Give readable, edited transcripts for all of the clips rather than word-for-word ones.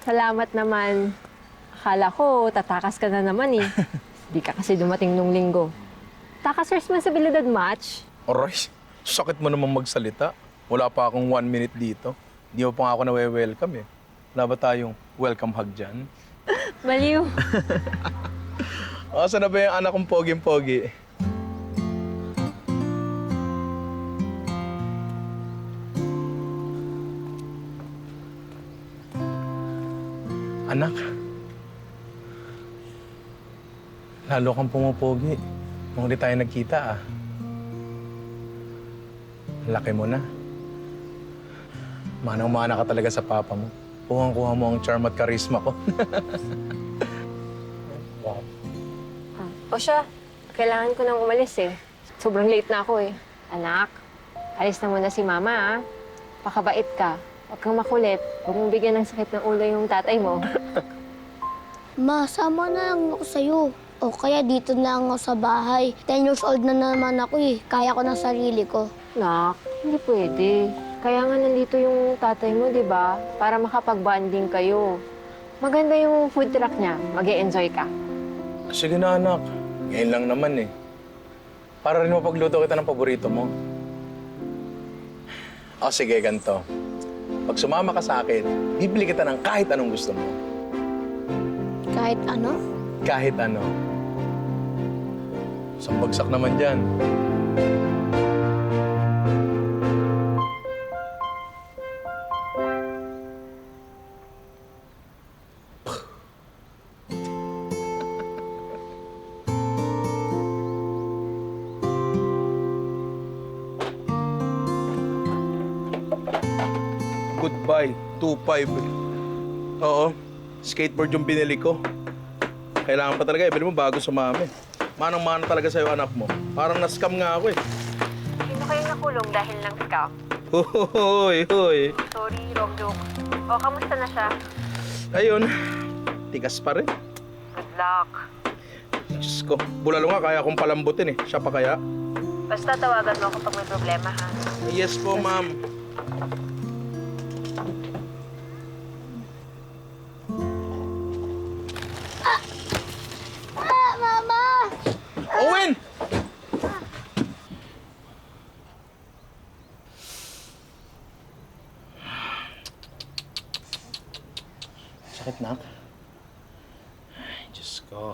Salamat naman. Akala ko, tatakas ka na naman eh. Di ka kasi dumating nung linggo. Takas responsibilidad match? Aray, sakit mo naman magsalita. Wala pa akong 1 minute dito. Di mo pa nga ako na-welcome eh. Wala ba tayong welcome hug dyan? Baliw. Asa na ba yung anak kong poging-pogi? Anak, lalo kang pumapogi. Nung di tayo nagkita ah. Laki mo na. Manang-mana ka talaga sa papa mo. Kuhang-kuha mo ang charm at karisma ko. Wow. O siya, kailangan ko nang umalis eh. Sobrang late na ako eh. Anak, alis na muna si mama ah. Pakabait ka. Huwag kang makulit. Huwag mong bigyan ng sakit ng ulo yung tatay mo. Ma, sama na lang ako sa'yo. O kaya dito na lang ako sa bahay. 10 years old na naman ako eh. Kaya ko ng sarili ko. Nak, hindi pwede. Kaya nga nandito yung tatay mo, di ba? Para makapag-bonding kayo. Maganda yung food truck niya. Mag-e-enjoy ka. Sige na, anak. Ngayon lang naman eh. Para rin mapagluto kita ng paborito mo. O sige, ganito. Pag sumama ka sa akin, bibili kita ng kahit anong gusto mo. Kahit ano? Kahit ano. Isang bagsak naman dyan. Goodbye, 2.5. Oo, skateboard yung binili ko. Kailangan pa talaga, ibili mo bago sumami. Manang-mana talaga sa'yo anak mo. Parang na-scam nga ako eh. Sino kayo nakulong dahil ng scam? Hoy, hoy. Sorry, wrong joke. O, kamusta na siya? Ayun, tigas pa rin. Good luck. Diyos ko, bulalo nga kaya akong palambutin eh. Siya pa kaya? Basta tawagan mo ako pag may problema, ha? Yes po, ma'am. Mama! Owen! Sakit na. Ay, Diyos ko.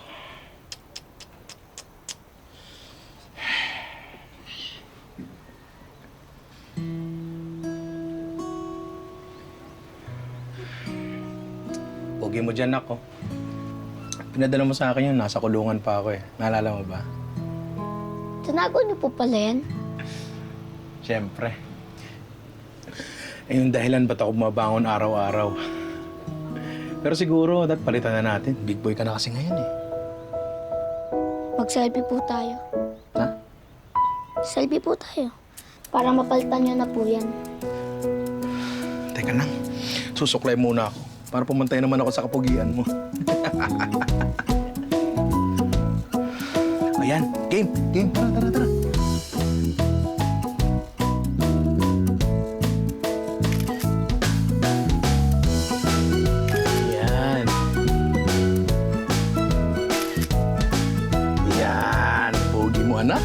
Pogi mo dyan ako. Pinadala mo sa akin yun, nasa kulungan pa ako eh. Naalala mo ba? Tinago niyo po pala yan? Siyempre. Eh, yung dahilan ba't ako bumabangon araw-araw? Pero siguro, dapat palitan na natin. Big boy ka na kasi ngayon eh. Mag-selfie po tayo. Ha? Selfie po tayo. Para mapalitan niyo na po yan. Teka lang, susuklay muna ako. Para pumantay naman ako sa kapugian mo. Ayan, game. Tara. Yan. Yan, pogi mo anak.